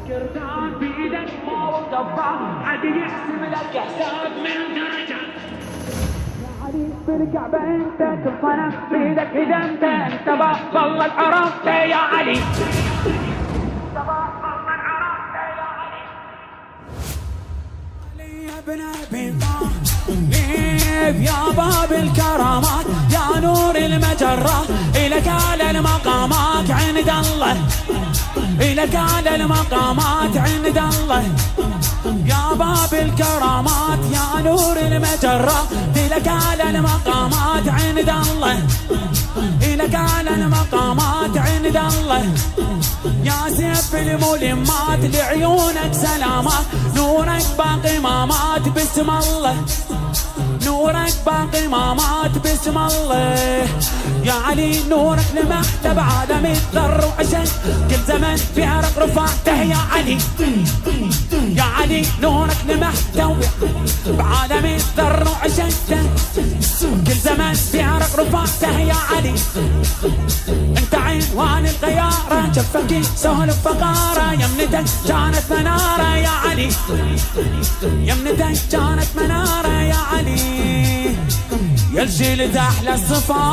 كردان بيدك ما وقفه عاد يحسب لك حساب من درجة يا علي بالكعبة انت تفنى بيدك اذا انت والله عرفت يا علي يا ابن ابي طالب يا باب الكرامات يا نور المجرات إلك على المقامات عند الله إلك على المقامات عند الله يا باب الكرامات يا نور المجرات إلك على المقامات عند الله إلك على المقامات عند الله يا سيف الملمات لعيونك سلامات نورك باقي مامات باسم الله نورك باقي مامات باسم الله يا علي نورك لمحت بعالم الذر وعشق كل زمن في عرق رفعته يا علي يا علي نورك لمحت بعالم الذر وعشقته كل زمن في عرق رفعته يا علي انت عنوان الغيارة شفك سهل فقارة يمنتك كانت منارة يا علي يمنتك كانت منارة يا علي يا الجيل احلى الصفات